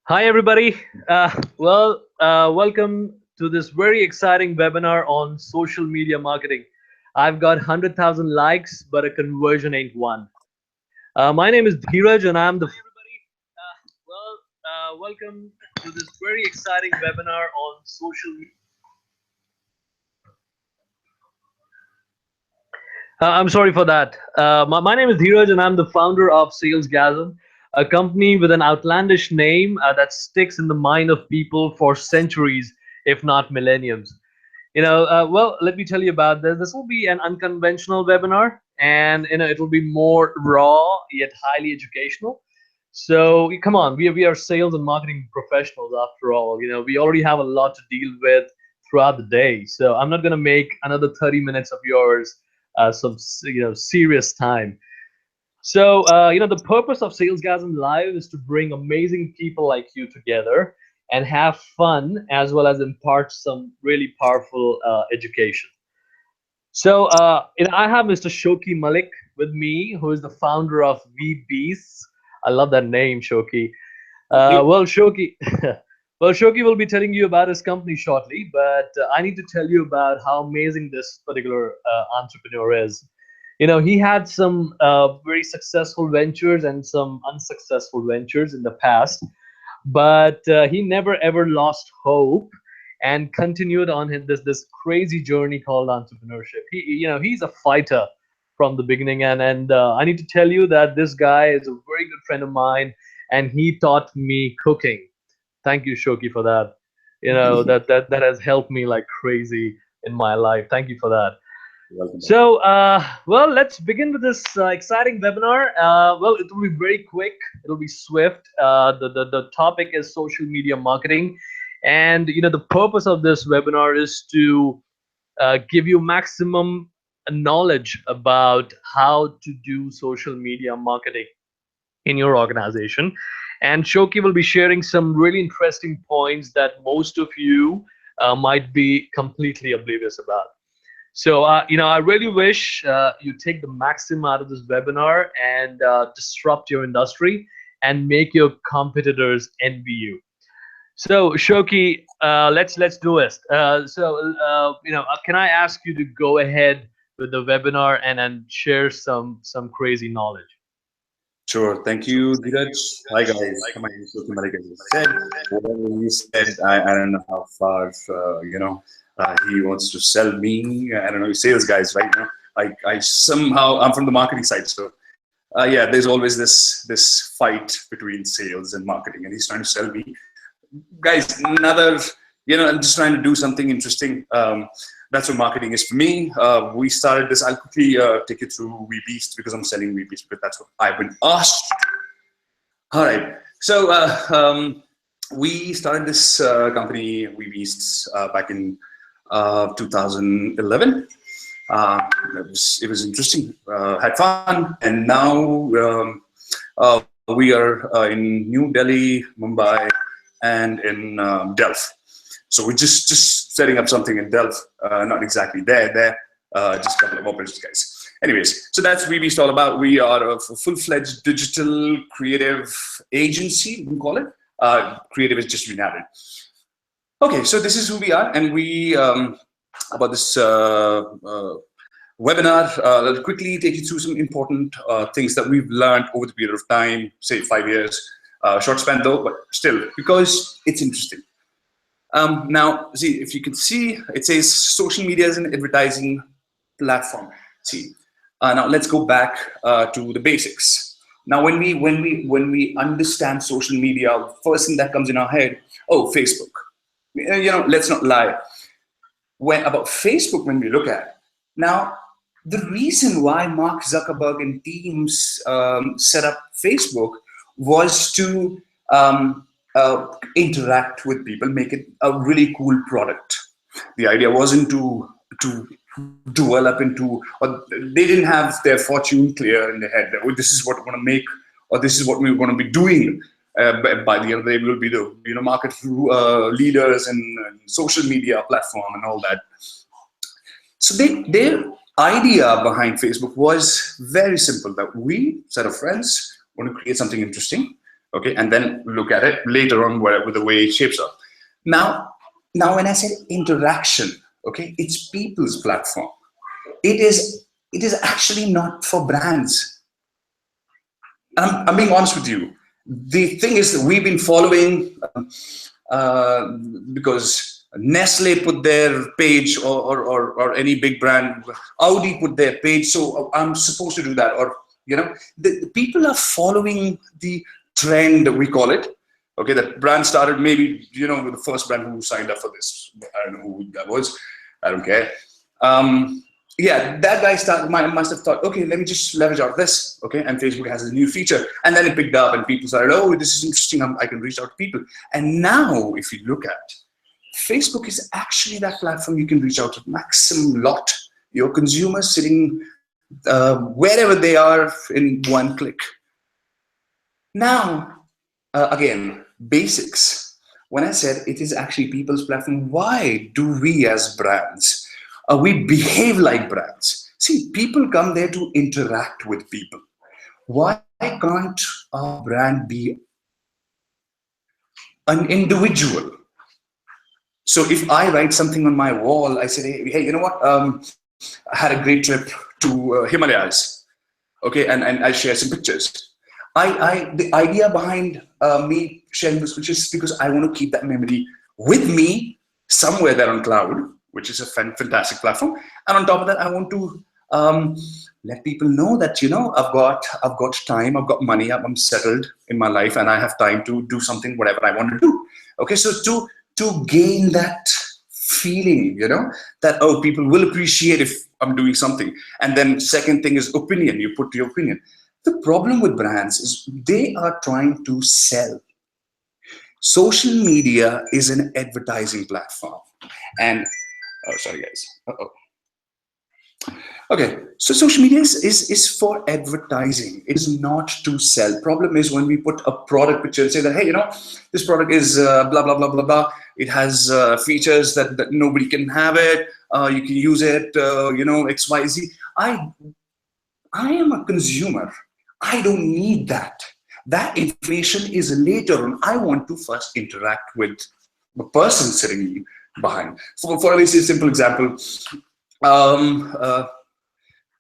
Hi, everybody. Welcome to this very exciting webinar on social media marketing. I've got 100,000 likes, but a conversion ain't one. My name is Dheeraj, and I'm the. Hi, everybody. Welcome to this very exciting webinar on social media. I'm sorry for that. My name is Dheeraj, and I'm the founder of Salesgasm, a company with an outlandish name that sticks in the mind of people for centuries, if not millenniums. Let me tell you about this. This will be an unconventional webinar, and it will be more raw yet highly educational. So come on, we are sales and marketing professionals after all. We already have a lot to deal with throughout the day. So I'm not gonna make another 30 minutes of yours some serious time. So the purpose of Salesgasm Live is to bring amazing people like you together and have fun as well as impart some really powerful education. So I have Mr. Shoki Malik with me, who is the founder of V Beasts. I love that name, Shoki. Thank you. Well, Shoki, well, Shoki will be telling you about his company shortly, but I need to tell you about how amazing this particular entrepreneur is. He had some very successful ventures and some unsuccessful ventures in the past, but he never ever lost hope and continued on this crazy journey called entrepreneurship. He's a fighter from the beginning, and I need to tell you that this guy is a very good friend of mine, and he taught me cooking. Thank you, Shoki, for that. That has helped me like crazy in my life. Thank you for that. Welcome back. So, well, let's begin with this exciting webinar. Well, it will be very quick. It'll be swift. The topic is social media marketing, and the purpose of this webinar is to give you maximum knowledge about how to do social media marketing in your organization. And Shoki will be sharing some really interesting points that most of you might be completely oblivious about. So, I really wish you take the maximum out of this webinar and disrupt your industry and make your competitors envy you. So, Shoki, let's do it. Can I ask you to go ahead with the webinar and share some crazy knowledge? Sure. Thank you, Dheeraj. Hi, guys. My name is Sophie Malik, as you said. Whatever he said, I don't know how far, he wants to sell me. I don't know, sales guys, right? I somehow, I'm from the marketing side. So, yeah, there's always this fight between sales and marketing, and he's trying to sell me. Guys, I'm just trying to do something interesting. That's what marketing is for me. We started this. I'll quickly take you through WeBeast because I'm selling WeBeast because that's what I've been asked. All right. So we started this company, WeBeasts, back in 2011. It was interesting. Had fun, and now we are in New Delhi, Mumbai, and in Delft. So we're just setting up something in Delft, not exactly there, just a couple of operations guys. Anyways, so that's WeBeast all about. We are a full-fledged digital creative agency, we call it. Creative is just been added. Okay, so this is who we are, and we, about this webinar, I'll quickly take you through some important things that we've learned over the period of time, say 5 years. Short span though, but still, because it's interesting. Now, see, if you can see, it says social media is an advertising platform. See, now let's go back to the basics. Now, when we understand social media, first thing that comes in our head, oh, Facebook. Let's not lie. About Facebook, when we look at now, the reason why Mark Zuckerberg and teams set up Facebook was to interact with people, make it a really cool product. The idea wasn't to develop into, or they didn't have their fortune clear in their head. That, oh, this is what we're going to make, or this is what we're going to be doing. By the end of the day, we will be the market leaders in social media platform and all that. So their idea behind Facebook was very simple, that we, set of friends, want to create something interesting, okay, and then look at it later on with the way it shapes up. Now when I said interaction, okay, it's people's platform. It is actually not for brands. I'm being honest with you. The thing is that we've been following because Nestle put their page, or any big brand, Audi put their page, so I'm supposed to do that. Or the people are following the trend, we call it. Okay, that brand started maybe with the first brand who signed up for this. I don't know who that was. I don't care. Yeah, that guy must have thought, okay, let me just leverage out this, okay, and Facebook has a new feature, and then it picked up, and people started, oh, this is interesting, I can reach out to people. And now, if you look at Facebook, is actually that platform you can reach out to maximum lot your consumers sitting wherever they are in one click. Now, again, basics. when I said it is actually people's platform, why do we as brands, we behave like brands? See, people come there to interact with people. Why can't our brand be an individual? So if I write something on my wall, I say, hey, you know what? I had a great trip to Himalayas. Okay, and I share some pictures. The idea behind me sharing those pictures is because I want to keep that memory with me somewhere there on cloud, which is a fantastic platform. And on top of that, I want to let people know that I've got time, I've got money, I'm settled in my life, and I have time to do something whatever I want to do. Okay, so to gain that feeling, that people will appreciate if I'm doing something. And then second thing is opinion. You put your opinion. The problem with brands is they are trying to sell. Social media is an advertising platform, and oh, sorry guys. Uh-oh. Okay, so social media is for advertising. It is not to sell. Problem is when we put a product picture and say that, hey, this product is blah, blah, blah, blah, blah. It has features that nobody can have it. You can use it, XYZ. I am a consumer. I don't need that. That information is later on. I want to first interact with the person sitting behind. For a very simple example,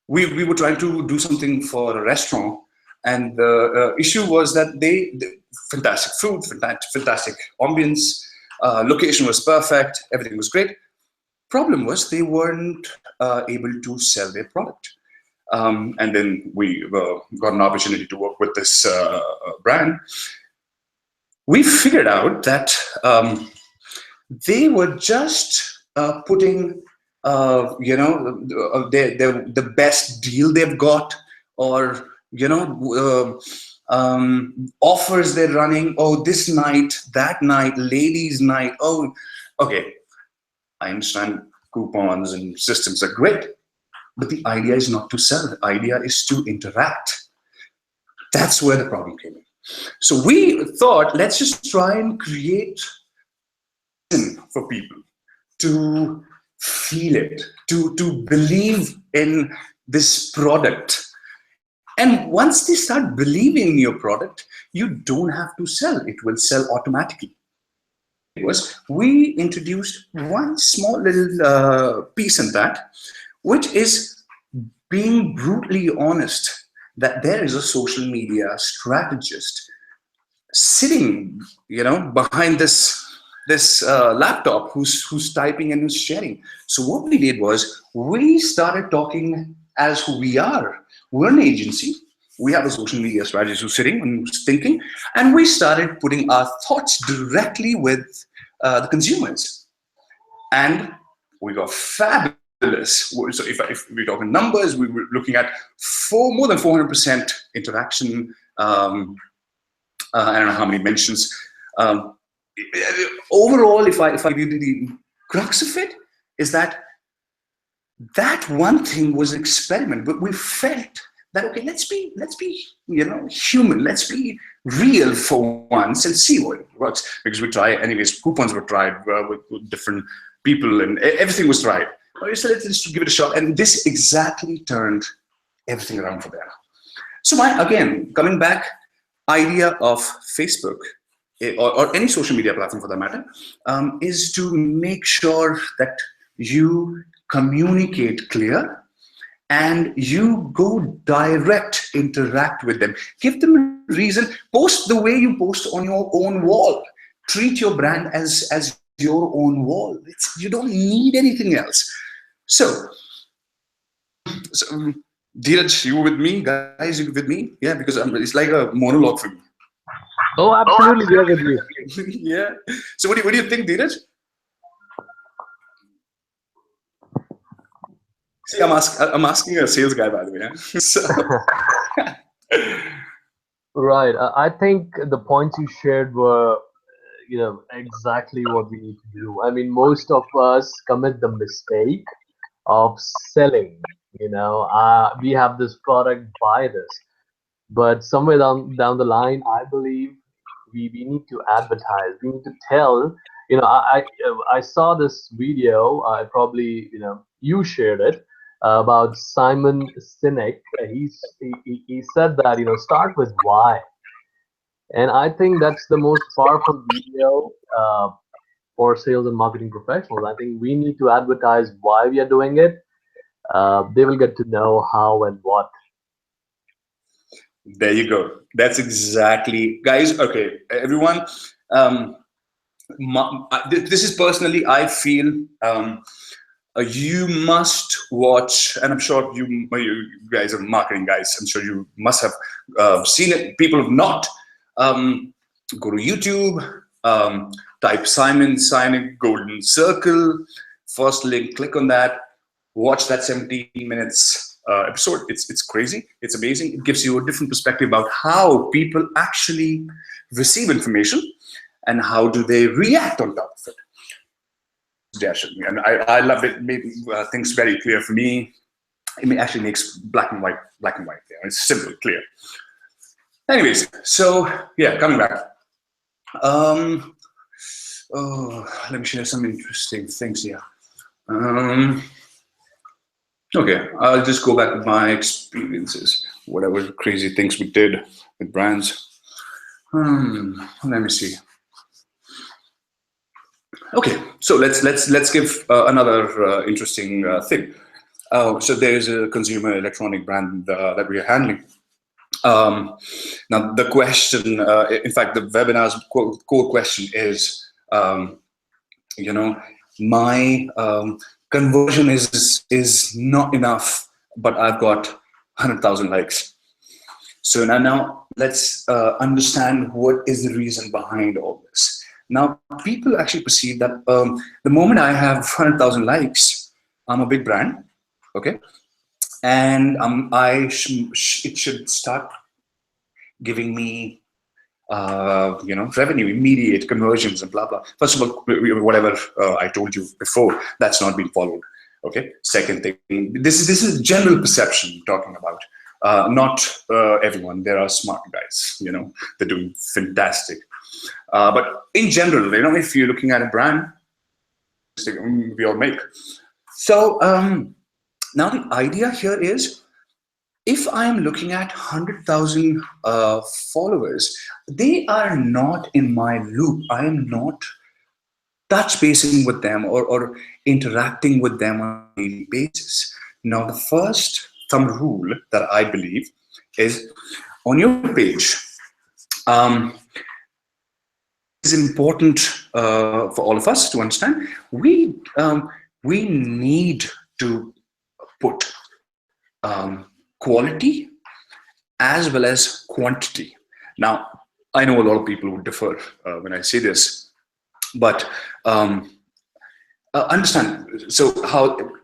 we were trying to do something for a restaurant, and the issue was that they fantastic food, fantastic ambience, location was perfect, everything was great. Problem was they weren't able to sell their product. And then we got an opportunity to work with this brand. We figured out that they were just putting, the best deal they've got, or offers they're running. Oh, this night, that night, ladies' night. Oh, okay. I understand coupons and systems are great, but the idea is not to sell. The idea is to interact. That's where the problem came in. So we thought, let's just try and create for people to feel it, to believe in this product. And once they start believing in your product, you don't have to sell. It will sell automatically. Was we introduced one small little piece in that, which is being brutally honest that there is a social media strategist sitting, behind this laptop who's typing and who's sharing. So what we did was we started talking as who we are. We're an agency. We have a social media strategist who's sitting and who's thinking, and we started putting our thoughts directly with the consumers, and we got fabulous. So if we're talking numbers, we were looking at more than 400% interaction. I don't know how many mentions. Overall, if I give you the crux of it, is that one thing was an experiment, but we felt that okay, let's be human, let's be real for once and see what it works. Because we try, anyways, coupons were tried with different people, and everything was tried. So let's give it a shot, and this exactly turned everything around for them. So again, coming back, idea of Facebook or any social media platform for that matter, is to make sure that you communicate clear and you go direct, interact with them. Give them a reason. Post the way you post on your own wall. Treat your brand as your own wall. You don't need anything else. So Dheeraj, you with me? Guys, you with me? Yeah, because it's like a monologue for me. Oh, absolutely, we are with you. Yeah. So what do you think, Dheeraj? See, I'm asking a sales guy, by the way. Yeah? So. Right. I think the points you shared were, exactly what we need to do. I mean, most of us commit the mistake of selling. We have this product, buy this. But somewhere down the line, I believe we need to advertise. We need to tell. I saw this video. I probably you shared it about Simon Sinek. He said that start with why, and I think that's the most powerful video for sales and marketing professionals. I think we need to advertise why we are doing it. They will get to know how and what. There you go. That's exactly, guys. Okay, everyone. Um, this is personally, I feel you must watch, and I'm sure you guys are marketing guys. I'm sure you must have seen it. People have not. Go to YouTube, type Simon Sinek Golden Circle. First link, click on that. Watch that 17 minutes episode. It's crazy. It's amazing. It gives you a different perspective about how people actually receive information and how do they react on top of it. And I love it. Made things very clear for me. It actually makes black and white. Yeah. It's simple, clear. Anyways, so yeah, coming back. Let me share some interesting things here. Okay, I'll just go back to my experiences, whatever crazy things we did with brands. Let me see. Okay, so let's give another interesting thing. So there is a consumer electronic brand that we are handling. Now the question, in fact, the webinar's core question is, my conversion is not enough, but I've got 100,000 likes. So now let's understand what is the reason behind all this. Now people actually perceive that the moment I have 100,000 likes, I'm a big brand, okay, and it should start giving me revenue, immediate conversions and blah, blah. First of all, whatever I told you before, that's not being followed. Okay. Second thing, this is general perception I'm talking about. Not everyone. There are smart guys, they're doing fantastic. But in general, if you're looking at a brand, we all make. So now the idea here is, if I'm looking at 100,000 followers, they are not in my loop. I am not touch basing with them or interacting with them on a daily basis. Now, the first thumb rule that I believe is, on your page, is important for all of us to understand. We need to put quality as well as quantity. Now, I know a lot of people would differ when I say this, but understand. So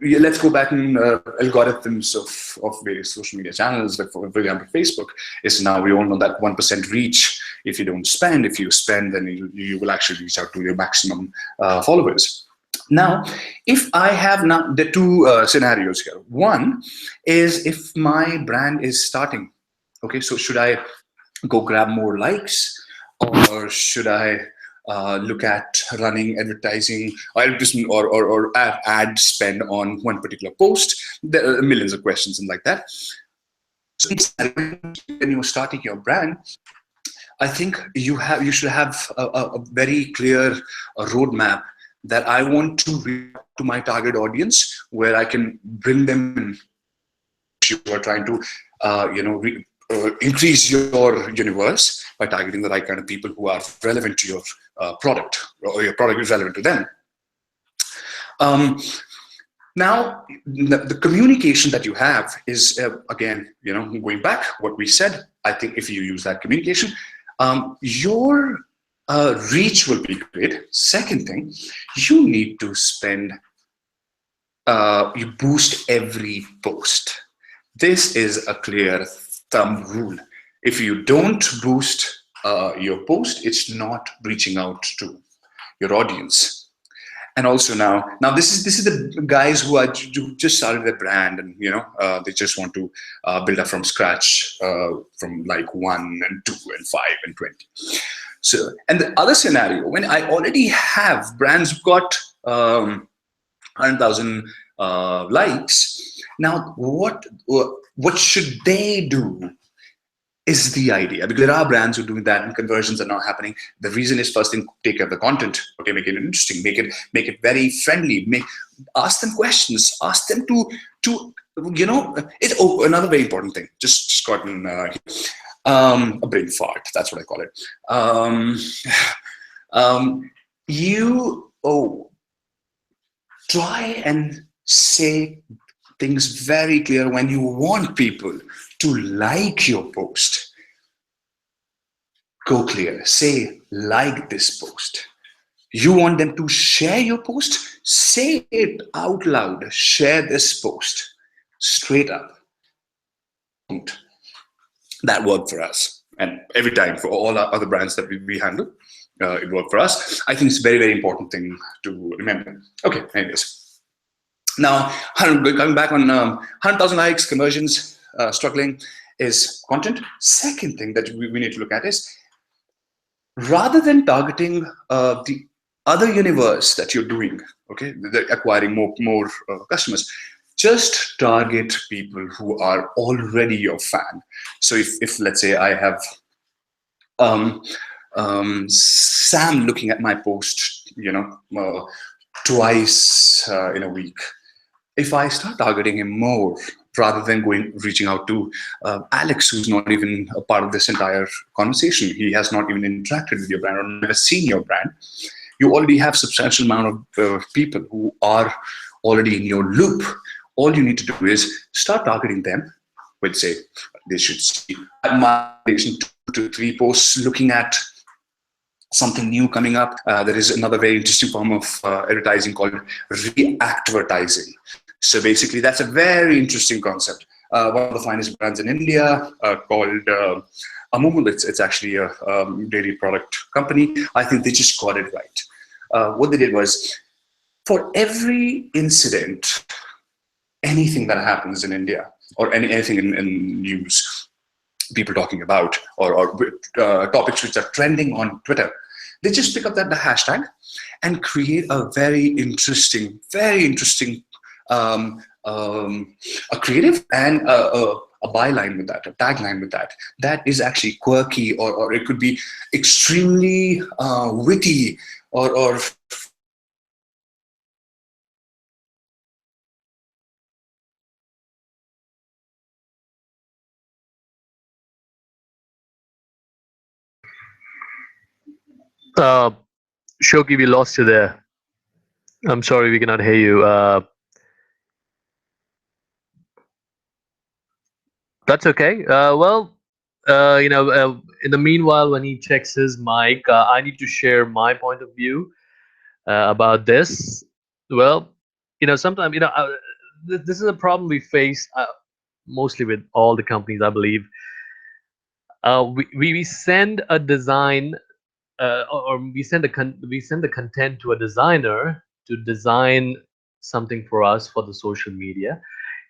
let's go back in algorithms of various social media channels, like for example, Facebook is now, we all know that 1% reach. If you don't spend, if you spend, then you will actually reach out to your maximum followers. Now, if I have now the two scenarios here. One is, if my brand is starting, okay, so should I go grab more likes, or should I look at running advertising or ad spend on one particular post? There are millions of questions and like that. So when you're starting your brand, I think you should have a very clear roadmap that I want to reach to my target audience, where I can bring them in. You are trying to, increase your universe by targeting the right kind of people who are relevant to your product, or your product is relevant to them. Now, the communication that you have is, again, going back what we said. I think if you use that communication, your reach will be great. Second thing, you need to spend, you boost every post. This is a clear thumb rule. If you don't boost your post, it's not reaching out to your audience. And also now this is the guys who just started their brand, and they just want to build up from scratch, from like 1 and 2 and 5 and 20. So, and the other scenario, when I already have brands who've got 100,000 likes, now what should they do is the idea, because there are brands who are doing that and conversions are not happening. The reason is, first thing, take care of the content. Okay, make it interesting, make it very friendly, ask them questions, ask them to it's another very important thing. Just gotten a brain fart, that's what I call it. You try and say things very clear. When you want people to like your post, go clear. Say, like this post. You want them to share your post? Say it out loud. Share this post. Straight up. That worked for us. And every time for all our other brands that we handle, it worked for us. I think it's a very, very important thing to remember. Okay, anyways. Now, coming back on 100,000 likes, conversions, struggling is content. Second thing that we need to look at is, rather than targeting the other universe that you're doing, okay, acquiring more customers, just target people who are already your fan. So if let's say I have Sam looking at my post, twice in a week, if I start targeting him more, rather than reaching out to Alex, who's not even a part of this entire conversation, he has not even interacted with your brand or never seen your brand, you already have substantial amount of people who are already in your loop. All you need to do is start targeting them with, say, they should see my 2 to 3 posts looking at something new coming up. There is another very interesting form of advertising called re-advertising. So basically, that's a very interesting concept. One of the finest brands in India called Amul. It's actually a dairy product company. I think they just got it right. What they did was, for every incident, anything that happens in India, or anything in news, people talking about, or topics which are trending on Twitter, they just pick up the hashtag and create a very interesting a creative and a byline with that, a tagline with that. That is actually quirky, or it could be extremely witty, or Uh, Shoki, we lost you there. I'm sorry, we cannot hear you. That's okay. In the meanwhile, when he checks his mic, I need to share my point of view about this. Well, sometimes, this is a problem we face mostly with all the companies, I believe. We send a design, or we send the content to a designer to design something for us for the social media,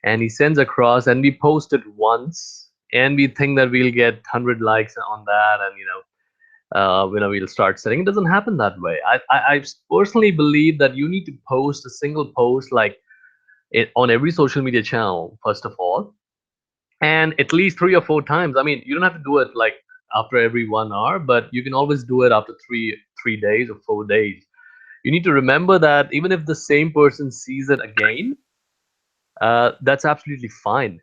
and he sends across, and we post it once, and we think that we'll get 100 likes on that, and we'll start selling. It doesn't happen that way. I personally believe that you need to post a single post, like on every social media channel, first of all, and at least 3 or 4 times. I mean, you don't have to do it like after every 1 hour, but you can always do it after three days or 4 days. You need to remember that even if the same person sees it again, that's absolutely fine.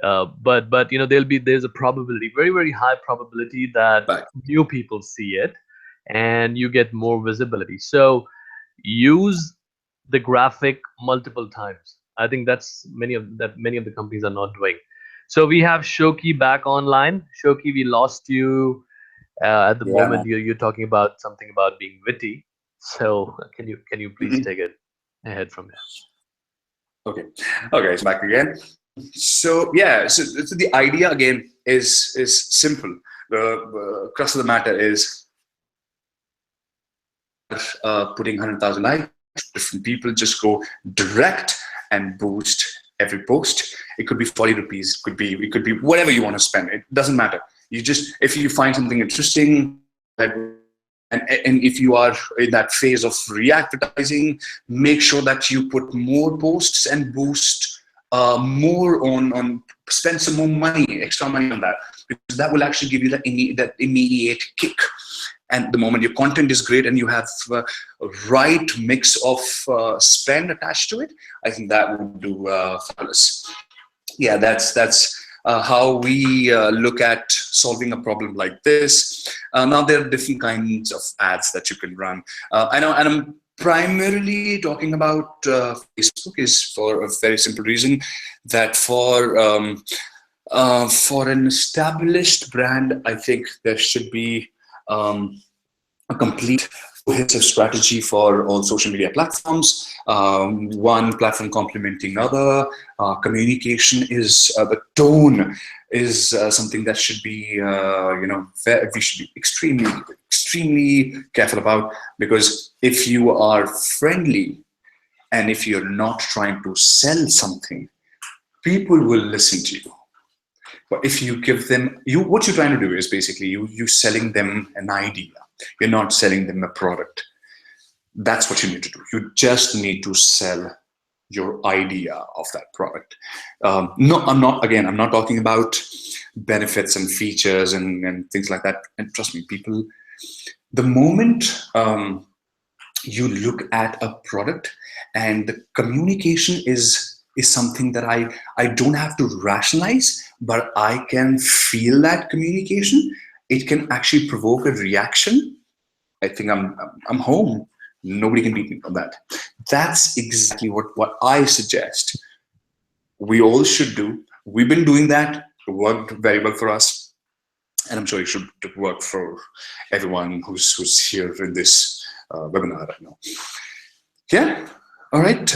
But there's a probability, very very high probability, that right. new people see it, and you get more visibility. So use the graphic multiple times. I think that's many of the companies are not doing. So we have Shoki back online. Shoki, we lost you at the Yeah, moment. man. You're talking about something about being witty. So can you please Mhm. take it ahead from there? Okay, okay, so back again. So yeah, so the idea again is simple. The crux of the matter is putting 100,000 likes. Different people just go direct and boost every post. It could be 40 rupees. It could be whatever you want to spend. It doesn't matter. You just, if you find something interesting, and if you are in that phase of re-advertising, make sure that you put more posts and boost more on spend some more money, extra money on that, because that will actually give you that immediate kick. And the moment your content is great and you have right mix of spend attached to it, I think that would do fabulous. Yeah, that's how we look at solving a problem like this. Now there are different kinds of ads that you can run. I know, and I'm primarily talking about Facebook, is for a very simple reason that for an established brand, I think there should be a complete cohesive strategy for all social media platforms. One platform complementing another. Communication is the tone is something that should be we should be extremely careful about, because if you are friendly and if you're not trying to sell something, people will listen to you. But if you give them, what you're trying to do is basically you selling them an idea. You're not selling them a product. That's what you need to do. You just need to sell your idea of that product. No, I'm not talking about benefits and features and things like that. And trust me, people, the moment you look at a product and the communication is something that I don't have to rationalize, but I can feel that communication. It can actually provoke a reaction. I think I'm home. Nobody can beat me on that. That's exactly what I suggest we all should do. We've been doing that. It worked very well for us, and I'm sure it should work for everyone who's here in this webinar right now. Yeah. All right.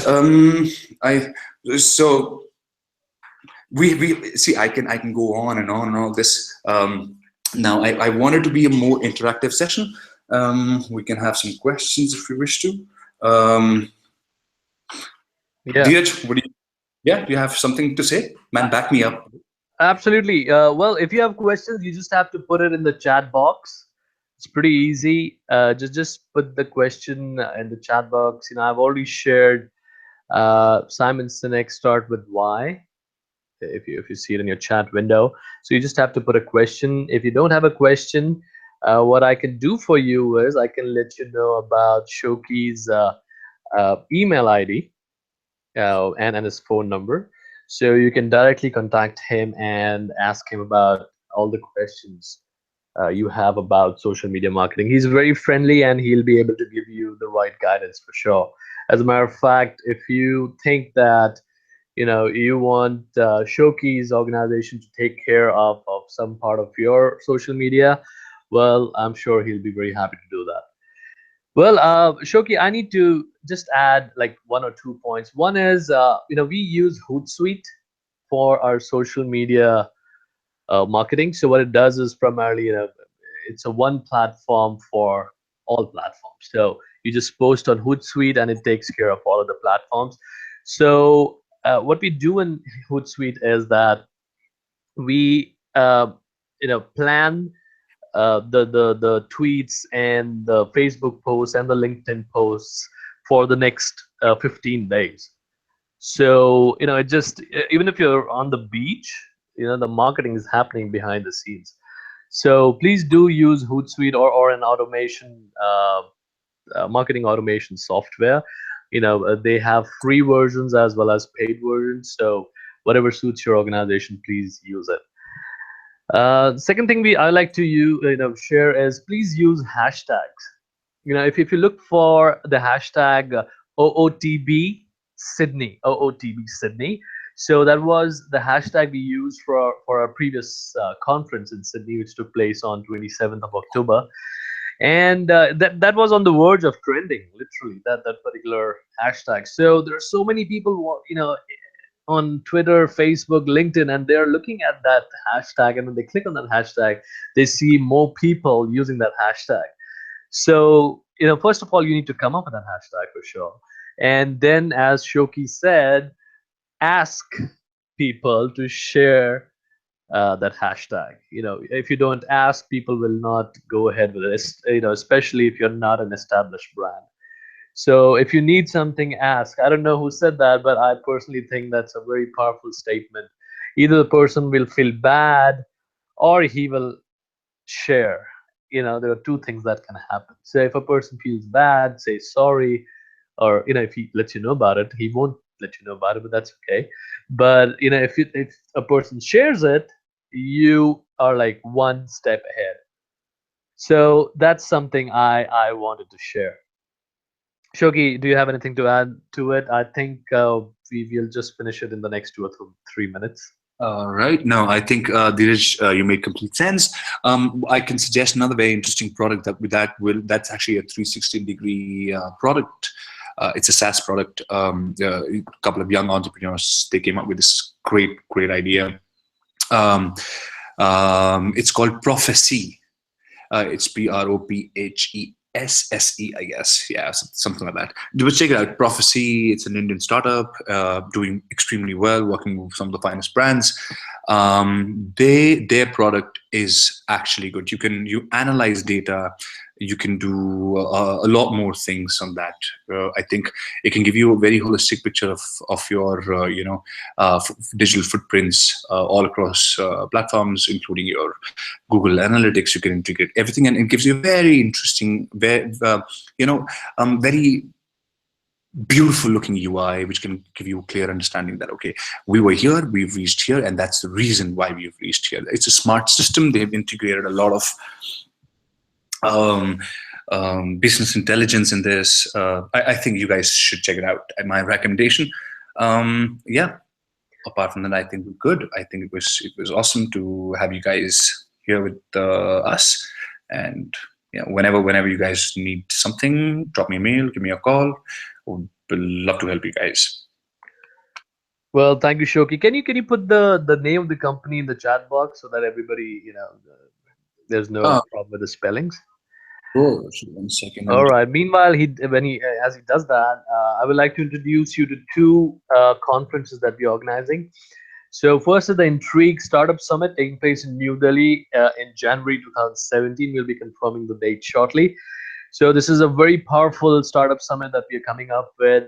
I so we see. I can go on and on and all this. Now I want it to be a more interactive session. We can have some questions if you wish to. Yeah, Dheeraj, do you have something to say? Man, back me up. absolutely. Well, if you have questions, you just have to put it in the chat box. It's pretty easy. Just put the question in the chat box. I've already shared Simon Sinek start with why. If you see it in your chat window, so you just have to put a question. If you don't have a question, what I can do for you is I can let you know about Shoki's email ID and his phone number, so you can directly contact him and ask him about all the questions you have about social media marketing. He's very friendly and he'll be able to give you the right guidance for sure. As a matter of fact, if you think that you want Shoki's organization to take care of some part of your social media, well, I'm sure he'll be very happy to do that. Well, Shoki, I need to just add like one or two points. One is, we use Hootsuite for our social media marketing. So what it does is primarily, it's a one platform for all platforms. So you just post on Hootsuite and it takes care of all of the platforms. So what we do in Hootsuite is that we, plan the tweets and the Facebook posts and the LinkedIn posts for the next 15 days. So it just even if you're on the beach, the marketing is happening behind the scenes. So please do use Hootsuite or an automation marketing automation software. They have free versions as well as paid versions. So whatever suits your organization, please use it. The second thing I like to share is please use hashtags. If you look for the hashtag OOTB Sydney. So that was the hashtag we used for our previous conference in Sydney, which took place on 27th of October, and that was on the verge of trending, literally that particular hashtag. So there are so many people on Twitter, Facebook, LinkedIn, and they're looking at that hashtag, and when they click on that hashtag, they see more people using that hashtag. So, first of all, you need to come up with that hashtag for sure. And then, as Shoki said, ask people to share that hashtag. If you don't ask, people will not go ahead with it. Especially if you're not an established brand. So if you need something, ask. I don't know who said that, but I personally think that's a very powerful statement. Either the person will feel bad or he will share. There are two things that can happen. So if a person feels bad, say sorry, or if he lets you know about it, he won't let you know about it, but that's okay. But if a person shares it, you are like one step ahead. So that's something I wanted to share. Shogi, do you have anything to add to it? I think we will just finish it in the next 2 or 3 minutes. Right. No, I think Dheeraj, you made complete sense. I can suggest another very interesting product that's actually a 360-degree product. It's a SaaS product. A couple of young entrepreneurs, they came up with this great idea. Um, it's called Prophecy. It's PROPHESSE, I guess. Yeah, something like that. Do check it out. Prophecy. It's an Indian startup doing extremely well, working with some of the finest brands. Their product is actually good. You analyze data. You can do a lot more things on that. I think it can give you a very holistic picture of your digital footprints all across platforms, including your Google Analytics. You can integrate everything, and it gives you a very interesting, very beautiful looking UI, which can give you a clear understanding that, okay, we were here, we've reached here, and that's the reason why we've reached here. It's a smart system. They've integrated a lot of um, business intelligence in this. I think you guys should check it out. And my recommendation. Yeah. Apart from that, I think we're good. I think it was awesome to have you guys here with us. And yeah, whenever you guys need something, drop me a mail, give me a call. Would love to help you guys. Well, thank you, Shoki. Can you put the name of the company in the chat box so that everybody, there's no Uh, problem with the spellings? sure. So 1 second. All right. Meanwhile, as he does that, I would like to introduce you to two conferences that we're organizing. So first is the Intrigue Startup Summit taking place in New Delhi in January 2017. We'll be confirming the date shortly. So this is a very powerful startup summit that we are coming up with.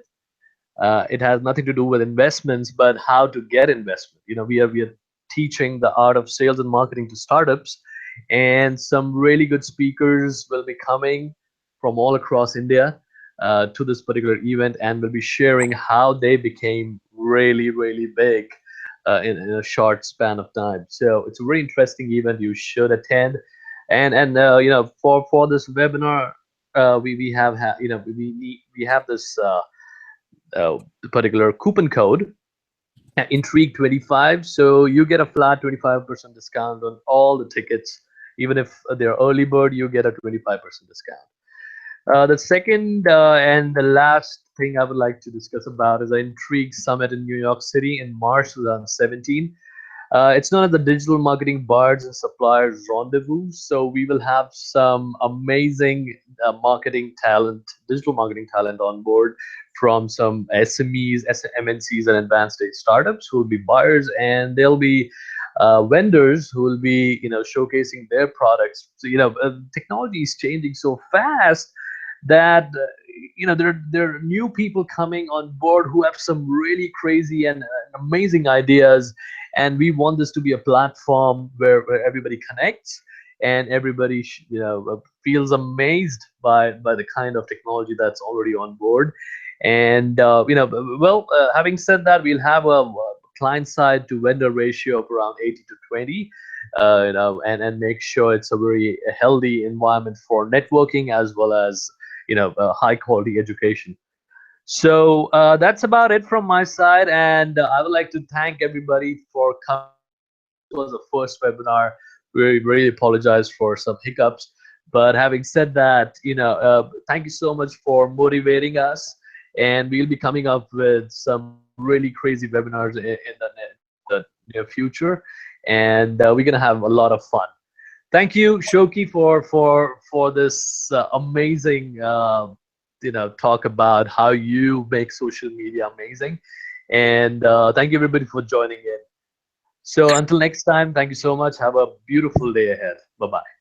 It has nothing to do with investments, but how to get investment. We are teaching the art of sales and marketing to startups, and some really good speakers will be coming from all across India to this particular event, and will be sharing how they became really big in a short span of time. So it's a very interesting event. You should attend, and for this webinar, we have we have this. Particular coupon code intrigue 25, so you get a flat 25% discount on all the tickets. Even if they're early bird, you get a 25% discount. The second and the last thing I would like to discuss about is the Intrigue Summit in New York City in March 2017. It's known as the Digital Marketing Bards and Suppliers Rendezvous. So we will have some amazing digital marketing talent on board from some SMEs, MNCs, and advanced stage startups who will be buyers, and there'll be vendors who will be showcasing their products. So technology is changing so fast that there are new people coming on board who have some really crazy and amazing ideas, and we want this to be a platform where everybody connects and everybody feels amazed by the kind of technology that's already on board. And having said that, we'll have a client side to vendor ratio of around 80 to 20, and make sure it's a very healthy environment for networking as well as high quality education. So that's about it from my side, and I would like to thank everybody for coming today. This was the first webinar. We really apologize for some hiccups, but having said that, thank you so much for motivating us, and we'll be coming up with some really crazy webinars in the near future, and we're gonna have a lot of fun. Thank you, Shoki, for this amazing talk about how you make social media amazing, and thank you everybody for joining in. So until next time, thank you so much. Have a beautiful day ahead. Bye bye.